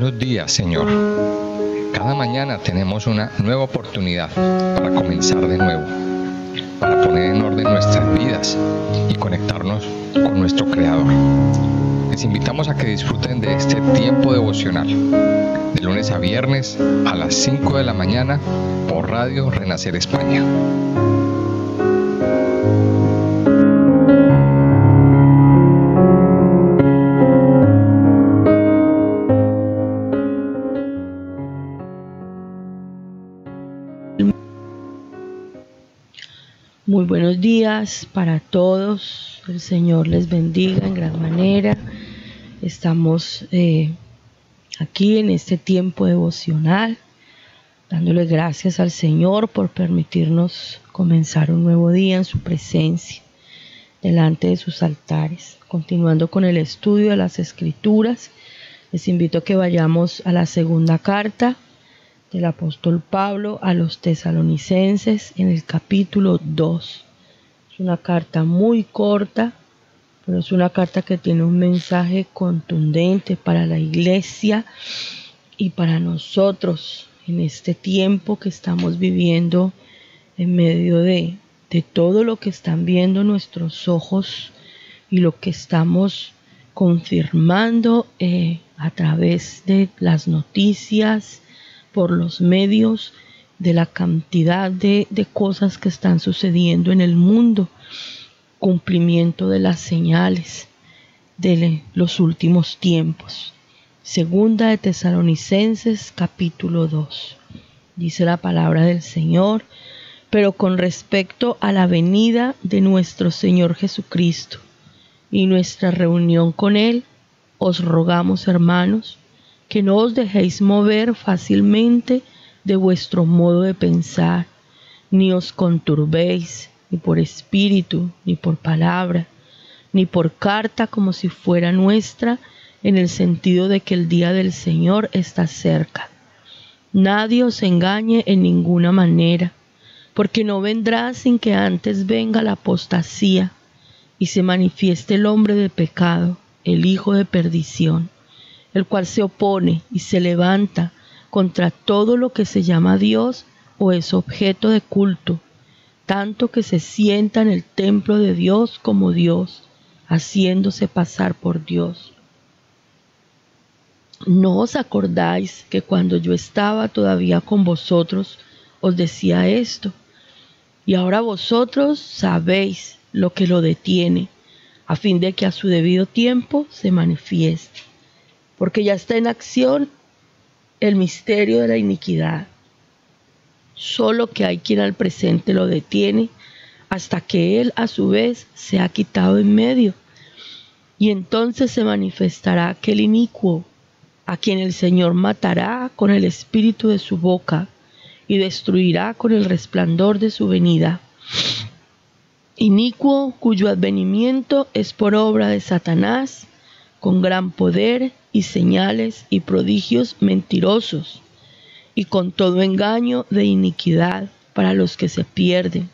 Buenos días, Señor. Cada mañana tenemos una nueva oportunidad para comenzar de nuevo, para poner en orden nuestras vidas y conectarnos con nuestro Creador. Les invitamos a que disfruten de este tiempo devocional, de lunes a viernes a las 5 de la mañana por Radio Renacer España. Muy buenos días para todos, el Señor les bendiga en gran manera. Estamos aquí en este tiempo devocional, dándole gracias al Señor por permitirnos comenzar un nuevo día en su presencia, delante de sus altares. Continuando con el estudio de las Escrituras, les invito a que vayamos a la segunda carta del apóstol Pablo a los tesalonicenses en el capítulo 2. Es una carta muy corta, pero es una carta que tiene un mensaje contundente para la iglesia y para nosotros en este tiempo que estamos viviendo, en medio de todo lo que están viendo nuestros ojos y lo que estamos confirmando a través de las noticias, por los medios, de la cantidad de cosas que están sucediendo en el mundo, cumplimiento de las señales de los últimos tiempos. Segunda de Tesalonicenses capítulo 2. Dice la palabra del Señor: pero con respecto a la venida de nuestro Señor Jesucristo y nuestra reunión con Él, os rogamos, hermanos, que no os dejéis mover fácilmente de vuestro modo de pensar, ni os conturbéis, ni por espíritu, ni por palabra, ni por carta como si fuera nuestra, en el sentido de que el día del Señor está cerca. Nadie os engañe en ninguna manera, porque no vendrá sin que antes venga la apostasía y se manifieste el hombre de pecado, el hijo de perdición, el cual se opone y se levanta contra todo lo que se llama Dios o es objeto de culto, tanto que se sienta en el templo de Dios como Dios, haciéndose pasar por Dios. ¿No os acordáis que cuando yo estaba todavía con vosotros os decía esto? Y ahora vosotros sabéis lo que lo detiene, a fin de que a su debido tiempo se manifieste. Porque ya está en acción el misterio de la iniquidad, solo que hay quien al presente lo detiene, hasta que él a su vez se ha quitado en medio. Y entonces se manifestará aquel inicuo, a quien el Señor matará con el espíritu de su boca, y destruirá con el resplandor de su venida. Inicuo, cuyo advenimiento es por obra de Satanás, con gran poder y señales y prodigios mentirosos, y con todo engaño de iniquidad para los que se pierden,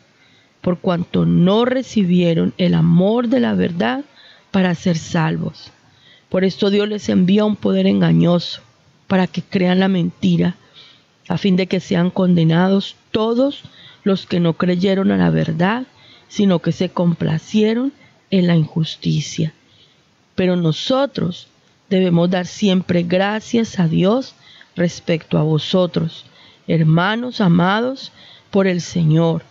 por cuanto no recibieron el amor de la verdad para ser salvos. Por esto Dios les envía un poder engañoso, para que crean la mentira, a fin de que sean condenados todos los que no creyeron a la verdad, sino que se complacieron en la injusticia. Pero nosotros debemos dar siempre gracias a Dios respecto a vosotros, hermanos amados por el Señor,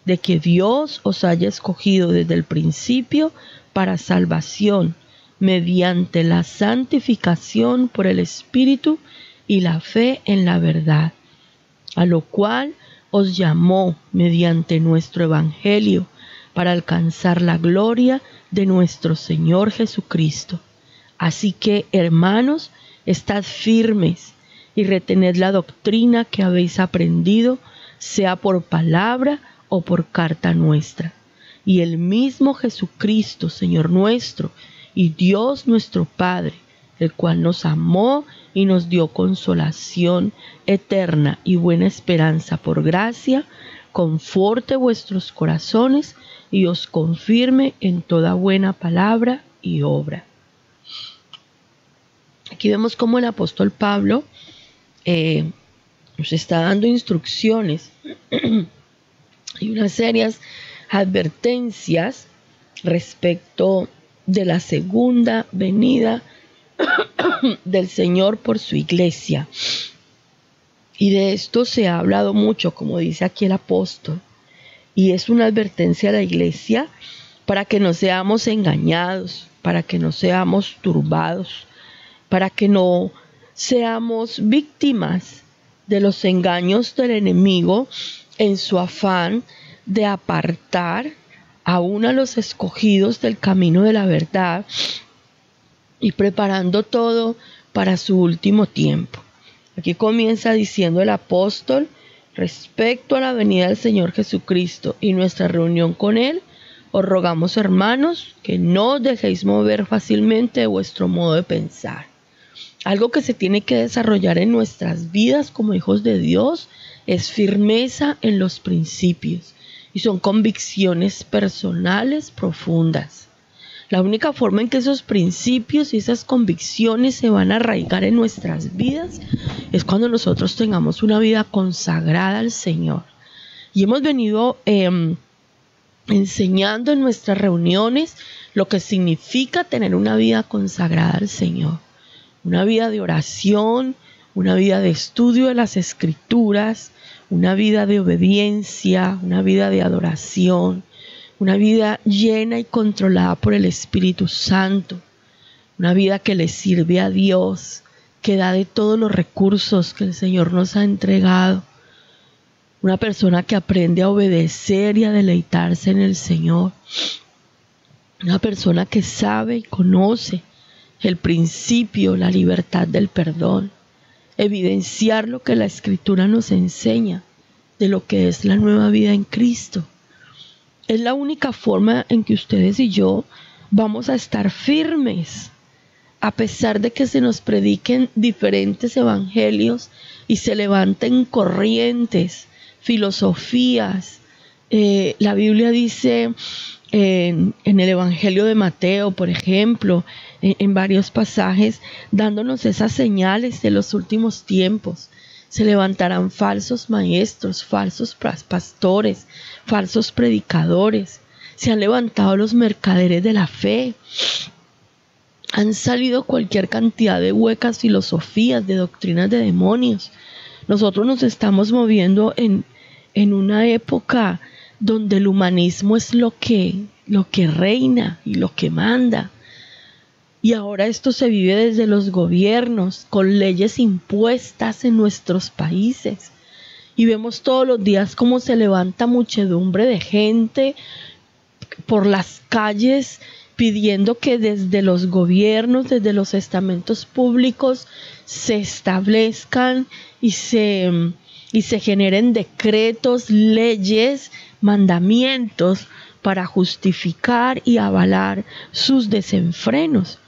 de que Dios os haya escogido desde el principio para salvación, mediante la santificación por el Espíritu y la fe en la verdad, a lo cual os llamó mediante nuestro Evangelio para alcanzar la gloria de nuestro Señor Jesucristo. Así que, hermanos, estad firmes y retened la doctrina que habéis aprendido, sea por palabra o por carta nuestra. Y el mismo Jesucristo, Señor nuestro, y Dios nuestro Padre, el cual nos amó y nos dio consolación eterna y buena esperanza por gracia, conforte vuestros corazones y os confirme en toda buena palabra y obra. Aquí vemos cómo el apóstol Pablo nos está dando instrucciones y unas serias advertencias respecto de la segunda venida del Señor por su iglesia. Y de esto se ha hablado mucho, como dice aquí el apóstol, y es una advertencia a la iglesia para que no seamos engañados, para que no seamos turbados, para que no seamos víctimas de los engaños del enemigo en su afán de apartar aún a los escogidos del camino de la verdad y preparando todo para su último tiempo. Aquí comienza diciendo el apóstol respecto a la venida del Señor Jesucristo y nuestra reunión con Él. Os rogamos, hermanos, que no os dejéis mover fácilmente de vuestro modo de pensar. Algo que se tiene que desarrollar en nuestras vidas como hijos de Dios es firmeza en los principios y son convicciones personales profundas. La única forma en que esos principios y esas convicciones se van a arraigar en nuestras vidas es cuando nosotros tengamos una vida consagrada al Señor. Y hemos venido enseñando en nuestras reuniones lo que significa tener una vida consagrada al Señor. Una vida de oración, una vida de estudio de las Escrituras, una vida de obediencia, una vida de adoración, una vida llena y controlada por el Espíritu Santo, una vida que le sirve a Dios, que da de todos los recursos que el Señor nos ha entregado. Una persona que aprende a obedecer y a deleitarse en el Señor. Una persona que sabe y conoce el principio, la libertad del perdón. Evidenciar lo que la Escritura nos enseña de lo que es la nueva vida en Cristo. Es la única forma en que ustedes y yo vamos a estar firmes, a pesar de que se nos prediquen diferentes evangelios y se levanten corrientes, filosofías. La Biblia dice en el Evangelio de Mateo, por ejemplo, en varios pasajes, dándonos esas señales de los últimos tiempos. Se levantarán falsos maestros, falsos pastores, falsos predicadores. Se han levantado los mercaderes de la fe. Han salido cualquier cantidad de huecas filosofías, de doctrinas de demonios. Nosotros nos estamos moviendo en una época donde el humanismo es lo que reina y lo que manda. Y ahora esto se vive desde los gobiernos, con leyes impuestas en nuestros países. Y vemos todos los días cómo se levanta muchedumbre de gente por las calles pidiendo que desde los gobiernos, desde los estamentos públicos, se establezcan y se generen decretos, leyes, mandamientos para justificar y avalar sus desenfrenos.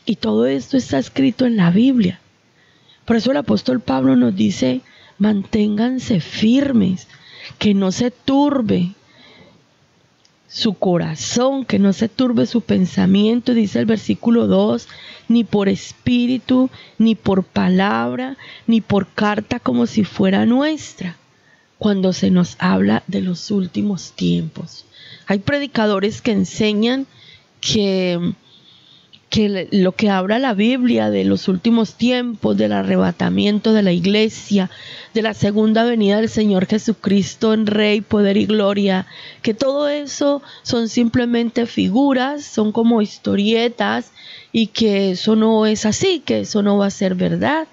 Y todo esto está escrito en la Biblia. Por eso el apóstol Pablo nos dice, manténganse firmes, que no se turbe su corazón, que no se turbe su pensamiento, dice el versículo 2, ni por espíritu, ni por palabra, ni por carta como si fuera nuestra, cuando se nos habla de los últimos tiempos. Hay predicadores que enseñan que lo que habla la Biblia de los últimos tiempos, del arrebatamiento de la iglesia, de la segunda venida del Señor Jesucristo en Rey, poder y gloria, que todo eso son simplemente figuras, son como historietas y que eso no es así, que eso no va a ser verdad.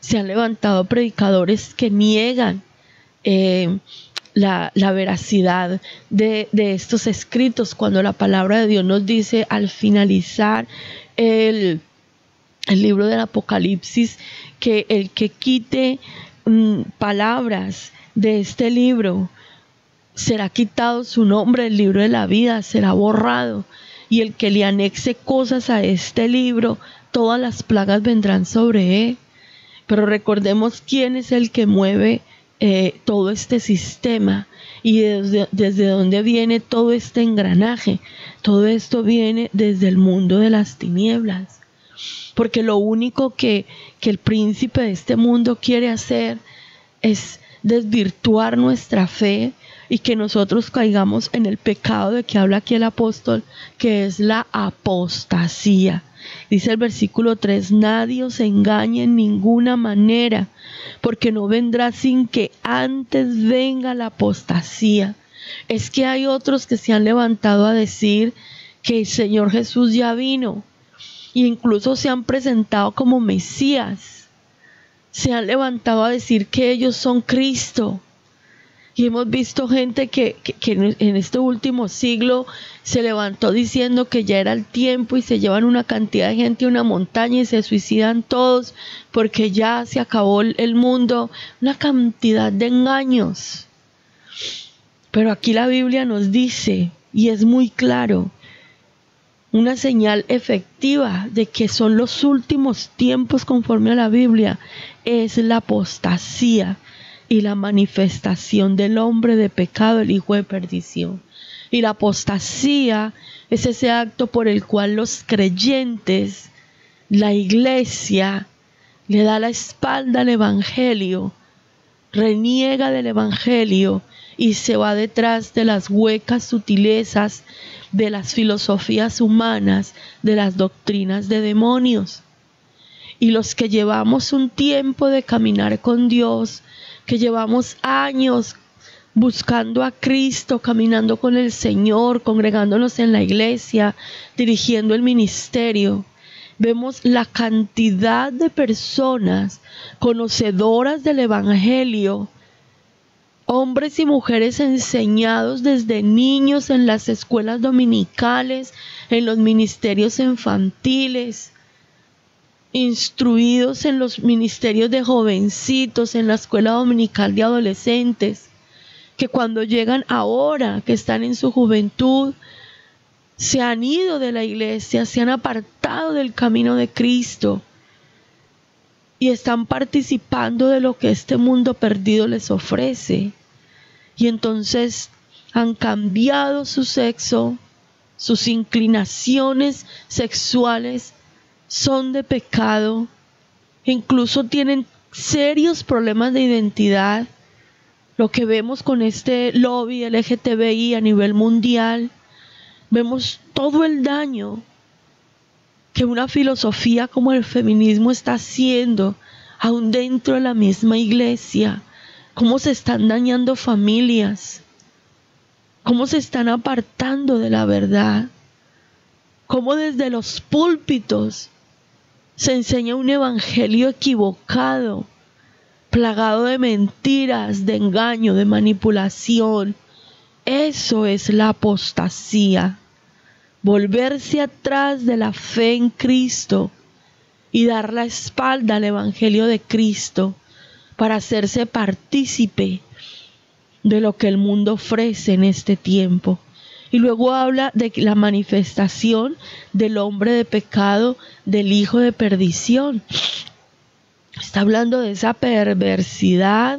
Se han levantado predicadores que niegan la veracidad de estos escritos, cuando la palabra de Dios nos dice al finalizar el libro del Apocalipsis que el que quite palabras de este libro será quitado su nombre del libro de la vida, será borrado, y el que le anexe cosas a este libro, todas las plagas vendrán sobre él. Pero recordemos quién es el que mueve todo este sistema y desde dónde viene todo este engranaje. Todo esto viene desde el mundo de las tinieblas. porque lo único que el príncipe de este mundo quiere hacer es desvirtuar nuestra fe y que nosotros caigamos en el pecado de que habla aquí el apóstol, que es la apostasía. Dice el versículo 3, nadie os engañe en ninguna manera, porque no vendrá sin que antes venga la apostasía. Es que hay otros que se han levantado a decir que el Señor Jesús ya vino, e incluso se han presentado como Mesías, se han levantado a decir que ellos son Cristo. Y hemos visto gente que en este último siglo se levantó diciendo que ya era el tiempo y se llevan una cantidad de gente a una montaña y se suicidan todos porque ya se acabó el mundo. Una cantidad de engaños. Pero aquí la Biblia nos dice, y es muy claro, una señal efectiva de que son los últimos tiempos conforme a la Biblia, es la apostasía y la manifestación del hombre de pecado, el hijo de perdición. Y la apostasía es ese acto por el cual los creyentes, la iglesia, le da la espalda al evangelio, reniega del evangelio y se va detrás de las huecas sutilezas de las filosofías humanas, de las doctrinas de demonios. Y los que llevamos un tiempo de caminar con Dios, que llevamos años buscando a Cristo, caminando con el Señor, congregándonos en la iglesia, dirigiendo el ministerio, vemos la cantidad de personas conocedoras del evangelio, hombres y mujeres enseñados desde niños en las escuelas dominicales, en los ministerios infantiles, instruidos en los ministerios de jovencitos, en la escuela dominical de adolescentes, que cuando llegan ahora, que están en su juventud, se han ido de la iglesia, se han apartado del camino de Cristo y están participando de lo que este mundo perdido les ofrece. Y entonces han cambiado su sexo, sus inclinaciones sexuales son de pecado, incluso tienen serios problemas de identidad. Lo que vemos con este lobby LGTBI a nivel mundial, vemos todo el daño que una filosofía como el feminismo está haciendo, aún dentro de la misma iglesia, cómo se están dañando familias, cómo se están apartando de la verdad, cómo desde los púlpitos se enseña un evangelio equivocado, plagado de mentiras, de engaño, de manipulación. Eso es la apostasía, volverse atrás de la fe en Cristo y dar la espalda al evangelio de Cristo para hacerse partícipe de lo que el mundo ofrece en este tiempo. Y luego habla de la manifestación del hombre de pecado, del hijo de perdición. Está hablando de esa perversidad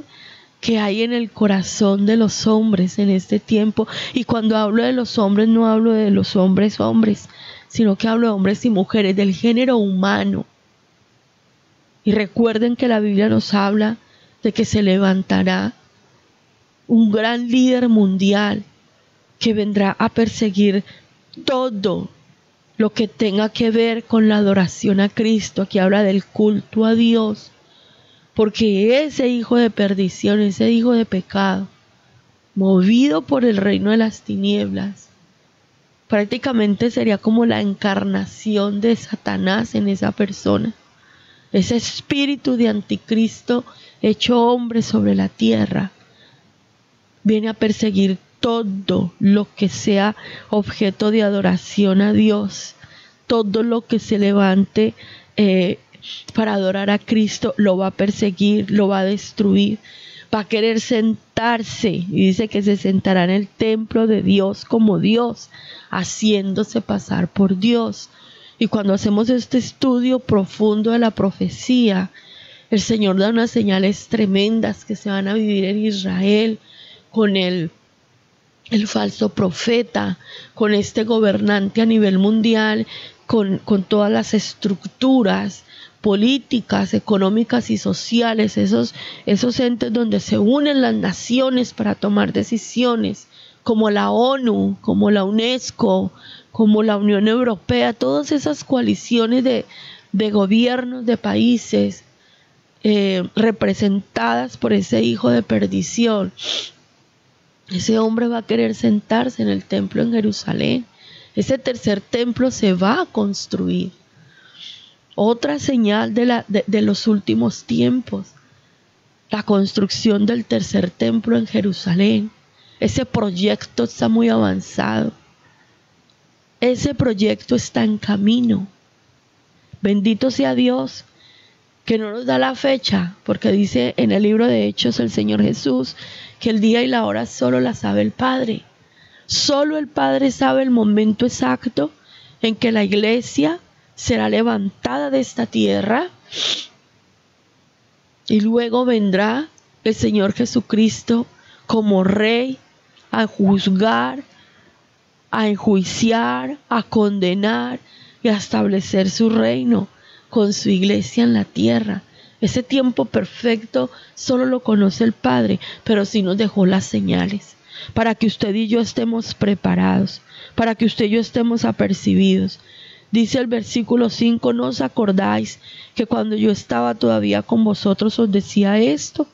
que hay en el corazón de los hombres en este tiempo. Y cuando hablo de los hombres, no hablo de los hombres, sino que hablo de hombres y mujeres, del género humano. Y recuerden que la Biblia nos habla de que se levantará un gran líder mundial que vendrá a perseguir todo lo que tenga que ver con la adoración a Cristo. Aquí habla del culto a Dios, porque ese hijo de perdición, ese hijo de pecado, movido por el reino de las tinieblas, prácticamente sería como la encarnación de Satanás en esa persona, ese espíritu de anticristo hecho hombre sobre la tierra, viene a perseguir todo lo que sea objeto de adoración a Dios, todo lo que se levante para adorar a Cristo, lo va a perseguir, lo va a destruir, va a querer sentarse, y dice que se sentará en el templo de Dios como Dios, haciéndose pasar por Dios. Y cuando hacemos este estudio profundo de la profecía, el Señor da unas señales tremendas que se van a vivir en Israel, con el falso profeta, con este gobernante a nivel mundial con todas las estructuras políticas, económicas y sociales, esos entes donde se unen las naciones para tomar decisiones, como la ONU, como la UNESCO, como la Unión Europea, todas esas coaliciones de gobiernos, de países, representadas por ese hijo de perdición. Ese hombre va a querer sentarse en el templo en Jerusalén. Ese tercer templo se va a construir. Otra señal de los últimos tiempos, la construcción del tercer templo en Jerusalén. Ese proyecto está muy avanzado. Ese proyecto está en camino. Bendito sea Dios, que no nos da la fecha, porque dice en el libro de Hechos el Señor Jesús que el día y la hora solo la sabe el Padre. Solo el Padre sabe el momento exacto en que la iglesia será levantada de esta tierra y luego vendrá el Señor Jesucristo como Rey a juzgar, a enjuiciar, a condenar y a establecer su reino con su iglesia en la tierra. Ese tiempo perfecto solo lo conoce el Padre, pero sí nos dejó las señales para que usted y yo estemos preparados, para que usted y yo estemos apercibidos. Dice el versículo 5, ¿no os acordáis que cuando yo estaba todavía con vosotros os decía esto?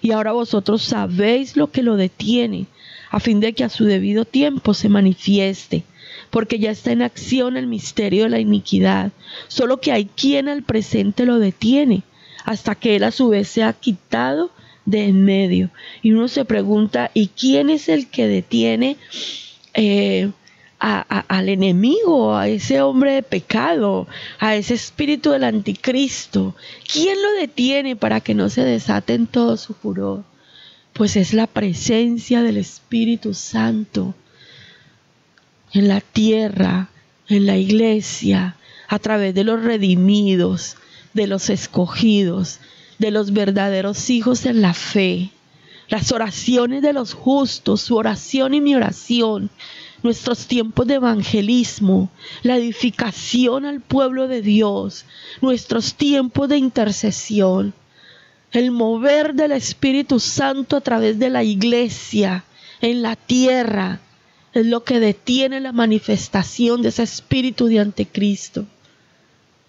Y ahora vosotros sabéis lo que lo detiene, a fin de que a su debido tiempo se manifieste, porque ya está en acción el misterio de la iniquidad, solo que hay quien al presente lo detiene, hasta que él a su vez sea quitado de en medio. Y uno se pregunta, ¿y quién es el que detiene al enemigo, a ese hombre de pecado, a ese espíritu del anticristo? ¿Quién lo detiene para que no se desate en todo su furor? Pues es la presencia del Espíritu Santo en la tierra, en la iglesia, a través de los redimidos, de los escogidos, de los verdaderos hijos en la fe. Las oraciones de los justos, su oración y mi oración, nuestros tiempos de evangelismo, la edificación al pueblo de Dios, nuestros tiempos de intercesión, el mover del Espíritu Santo a través de la iglesia en la tierra, es lo que detiene la manifestación de ese espíritu de anticristo.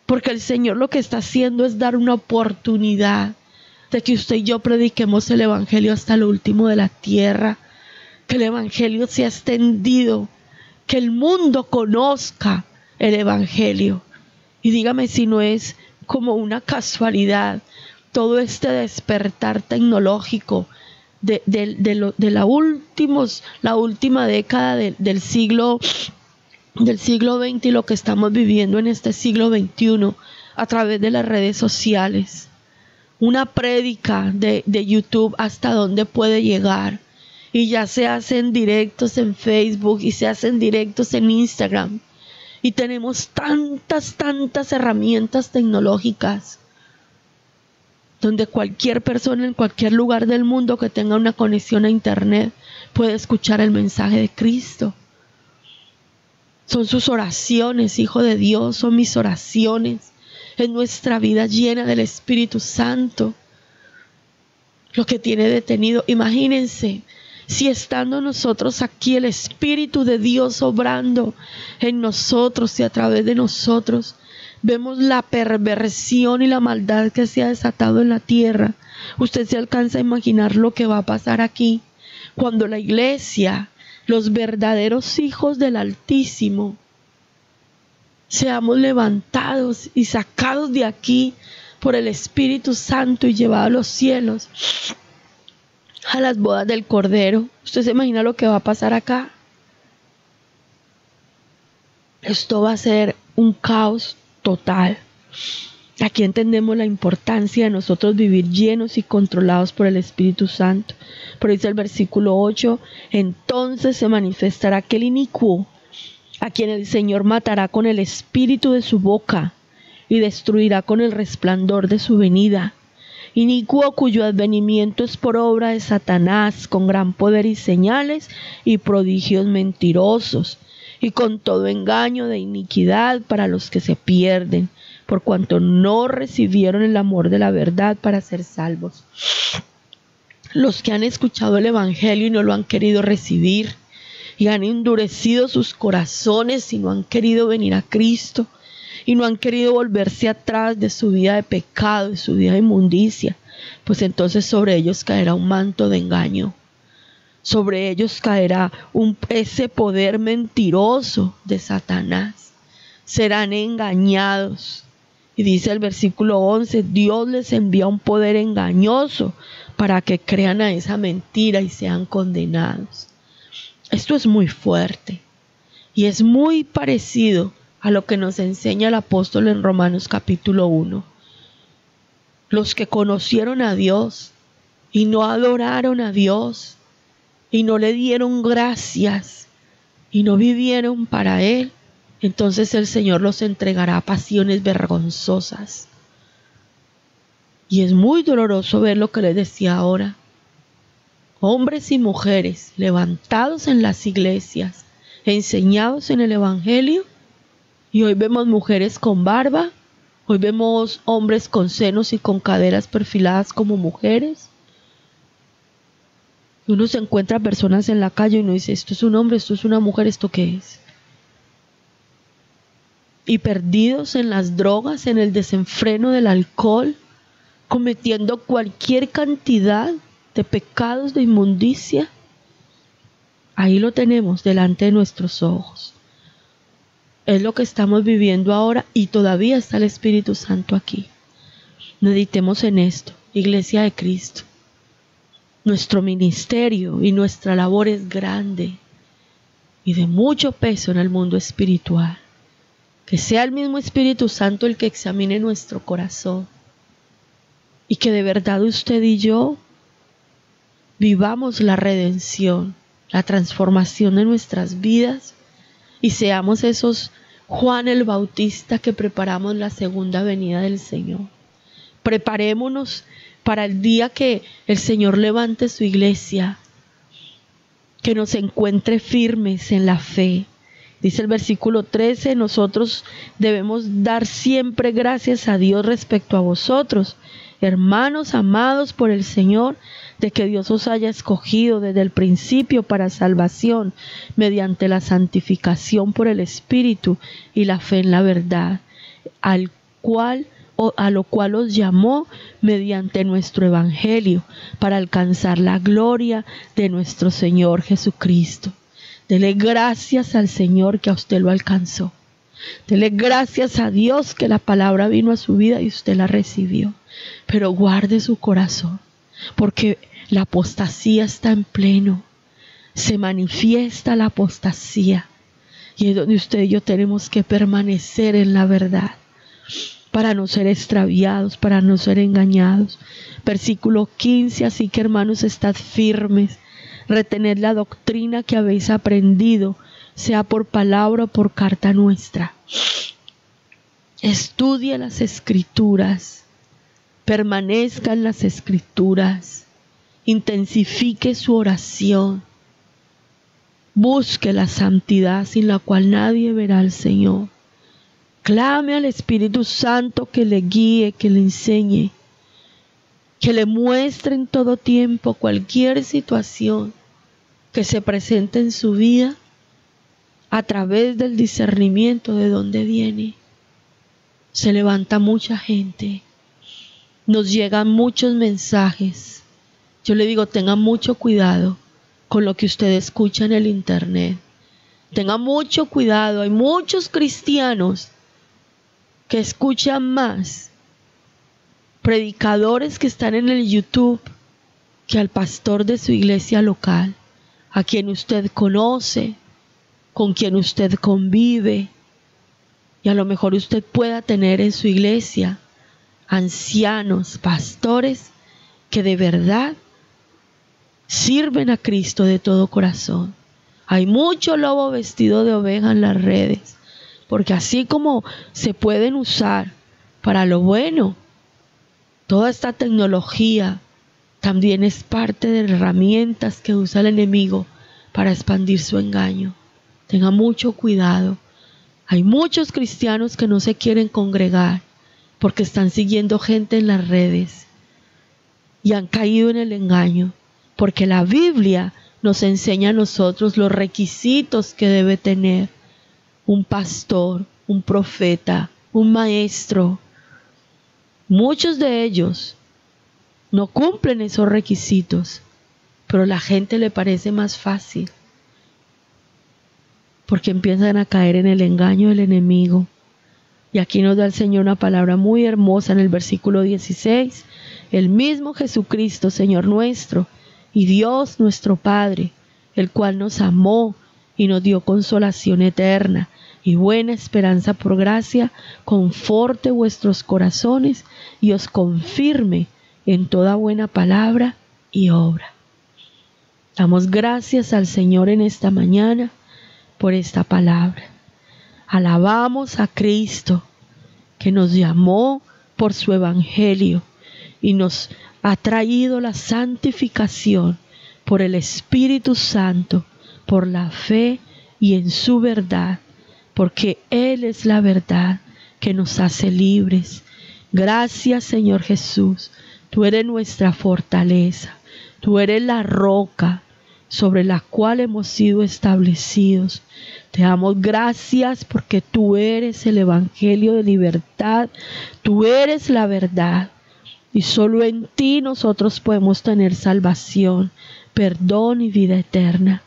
Porque el Señor lo que está haciendo es dar una oportunidad de que usted y yo prediquemos el evangelio hasta lo último de la tierra, que el evangelio sea extendido, que el mundo conozca el evangelio. Y dígame si no es como una casualidad todo este despertar tecnológico de la última década del siglo XX y lo que estamos viviendo en este siglo XXI a través de las redes sociales. Una prédica de YouTube hasta dónde puede llegar, y ya se hacen directos en Facebook y se hacen directos en Instagram, y tenemos tantas herramientas tecnológicas donde cualquier persona en cualquier lugar del mundo que tenga una conexión a internet puede escuchar el mensaje de Cristo. Son sus oraciones, Hijo de Dios, son mis oraciones. Es nuestra vida llena del Espíritu Santo lo que tiene detenido. Imagínense, si estando nosotros aquí, el Espíritu de Dios obrando en nosotros y a través de nosotros, vemos la perversión y la maldad que se ha desatado en la tierra. Usted se alcanza a imaginar lo que va a pasar aquí cuando la iglesia, los verdaderos hijos del Altísimo, seamos levantados y sacados de aquí por el Espíritu Santo y llevados a los cielos, a las bodas del Cordero. ¿Usted se imagina lo que va a pasar acá? Esto va a ser un caos total. Aquí entendemos la importancia de nosotros vivir llenos y controlados por el Espíritu Santo. Pero dice el versículo 8, entonces se manifestará aquel inicuo, a quien el Señor matará con el espíritu de su boca y destruirá con el resplandor de su venida. Inicuo cuyo advenimiento es por obra de Satanás, con gran poder y señales y prodigios mentirosos, y con todo engaño de iniquidad para los que se pierden, por cuanto no recibieron el amor de la verdad para ser salvos. Los que han escuchado el Evangelio y no lo han querido recibir, y han endurecido sus corazones y no han querido venir a Cristo, y no han querido volverse atrás de su vida de pecado, de su vida de inmundicia, pues entonces sobre ellos caerá un manto de engaño. Sobre ellos caerá ese poder mentiroso de Satanás. Serán engañados. Y dice el versículo 11, Dios les envía un poder engañoso para que crean a esa mentira y sean condenados. Esto es muy fuerte y es muy parecido a lo que nos enseña el apóstol en Romanos capítulo 1. Los que conocieron a Dios y no adoraron a Dios, y no le dieron gracias y no vivieron para Él, entonces el Señor los entregará a pasiones vergonzosas. Y es muy doloroso ver lo que les decía ahora. Hombres y mujeres levantados en las iglesias, enseñados en el Evangelio, y hoy vemos mujeres con barba, hoy vemos hombres con senos y con caderas perfiladas como mujeres. Uno se encuentra personas en la calle y uno dice, esto es un hombre, esto es una mujer, ¿esto qué es? Y perdidos en las drogas, en el desenfreno del alcohol, cometiendo cualquier cantidad de pecados de inmundicia. Ahí lo tenemos delante de nuestros ojos. Es lo que estamos viviendo ahora y todavía está el Espíritu Santo aquí. Meditemos en esto, Iglesia de Cristo. Nuestro ministerio y nuestra labor es grande y de mucho peso en el mundo espiritual. Que sea el mismo Espíritu Santo el que examine nuestro corazón y que de verdad usted y yo vivamos la redención, la transformación de nuestras vidas y seamos esos Juan el Bautista que preparamos la segunda venida del Señor. Preparémonos para el día que el Señor levante su iglesia, que nos encuentre firmes en la fe. Dice el versículo 13, nosotros debemos dar siempre gracias a Dios respecto a vosotros, hermanos amados por el Señor, de que Dios os haya escogido desde el principio para salvación, mediante la santificación por el Espíritu y la fe en la verdad, a lo cual os llamó mediante nuestro Evangelio, para alcanzar la gloria de nuestro Señor Jesucristo. Dele gracias al Señor que a usted lo alcanzó. Dele gracias a Dios que la palabra vino a su vida y usted la recibió. Pero guarde su corazón, porque la apostasía está en pleno. Se manifiesta la apostasía. Y es donde usted y yo tenemos que permanecer en la verdad, para no ser extraviados, para no ser engañados. Versículo 15, así que hermanos, estad firmes, retened la doctrina que habéis aprendido, sea por palabra o por carta nuestra. Estudie las Escrituras, permanezca en las Escrituras, intensifique su oración, busque la santidad sin la cual nadie verá al Señor. Clame al Espíritu Santo que le guíe, que le enseñe, que le muestre en todo tiempo cualquier situación que se presente en su vida a través del discernimiento de dónde viene. Se levanta mucha gente, nos llegan muchos mensajes. Yo le digo, tenga mucho cuidado con lo que usted escucha en el internet. Tenga mucho cuidado, hay muchos cristianos que escuchan más predicadores que están en el YouTube que al pastor de su iglesia local, a quien usted conoce, con quien usted convive, y a lo mejor usted pueda tener en su iglesia ancianos, pastores que de verdad sirven a Cristo de todo corazón. Hay mucho lobo vestido de oveja en las redes, porque así como se pueden usar para lo bueno, toda esta tecnología también es parte de herramientas que usa el enemigo para expandir su engaño. Tenga mucho cuidado. Hay muchos cristianos que no se quieren congregar porque están siguiendo gente en las redes y han caído en el engaño, porque la Biblia nos enseña a nosotros los requisitos que debe tener un pastor, un profeta, un maestro. Muchos de ellos no cumplen esos requisitos, pero a la gente le parece más fácil, porque empiezan a caer en el engaño del enemigo. Y aquí nos da el Señor una palabra muy hermosa en el versículo 16. El mismo Jesucristo, Señor nuestro, y Dios nuestro Padre, el cual nos amó y nos dio consolación eterna y buena esperanza por gracia, conforte vuestros corazones y os confirme en toda buena palabra y obra. Damos gracias al Señor en esta mañana por esta palabra. Alabamos a Cristo, que nos llamó por su evangelio y nos ha traído la santificación por el Espíritu Santo, por la fe y en su verdad, porque Él es la verdad que nos hace libres. Gracias, Señor Jesús. Tú eres nuestra fortaleza. Tú eres la roca sobre la cual hemos sido establecidos. Te damos gracias porque tú eres el evangelio de libertad. Tú eres la verdad. Y solo en ti nosotros podemos tener salvación, perdón y vida eterna.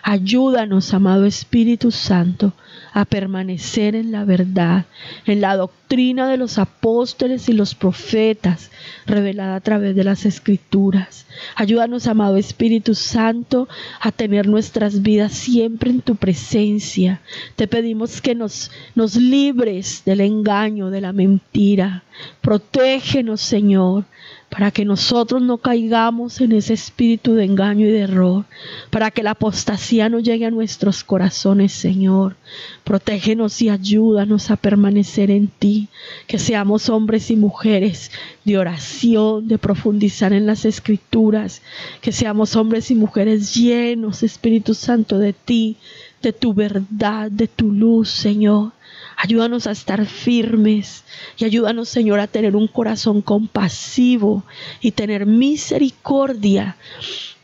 Ayúdanos, amado Espíritu Santo, a permanecer en la verdad, en la doctrina de los apóstoles y los profetas, revelada a través de las Escrituras. Ayúdanos, amado Espíritu Santo, a tener nuestras vidas siempre en tu presencia. Te pedimos que nos libres del engaño, de la mentira. Protégenos, Señor, para que nosotros no caigamos en ese espíritu de engaño y de error, para que la apostasía no llegue a nuestros corazones, Señor. Protégenos y ayúdanos a permanecer en ti, que seamos hombres y mujeres de oración, de profundizar en las Escrituras, que seamos hombres y mujeres llenos, Espíritu Santo, de ti, de tu verdad, de tu luz, Señor. Ayúdanos a estar firmes y ayúdanos, Señor, a tener un corazón compasivo y tener misericordia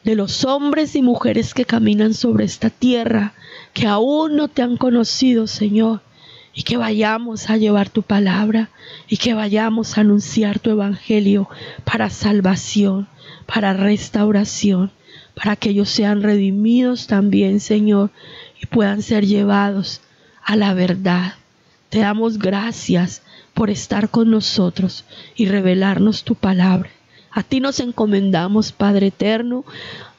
de los hombres y mujeres que caminan sobre esta tierra, que aún no te han conocido, Señor, y que vayamos a llevar tu palabra y que vayamos a anunciar tu evangelio para salvación, para restauración, para que ellos sean redimidos también, Señor, y puedan ser llevados a la verdad. Te damos gracias por estar con nosotros y revelarnos tu palabra. A ti nos encomendamos, Padre eterno,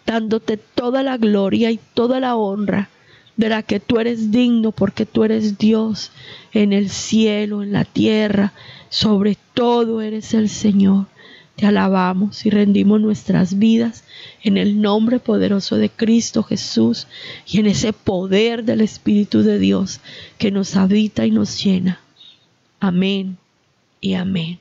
dándote toda la gloria y toda la honra de la que tú eres digno, porque tú eres Dios en el cielo, en la tierra, sobre todo eres el Señor. Te alabamos y rendimos nuestras vidas en el nombre poderoso de Cristo Jesús y en ese poder del Espíritu de Dios que nos habita y nos llena. Amén y amén.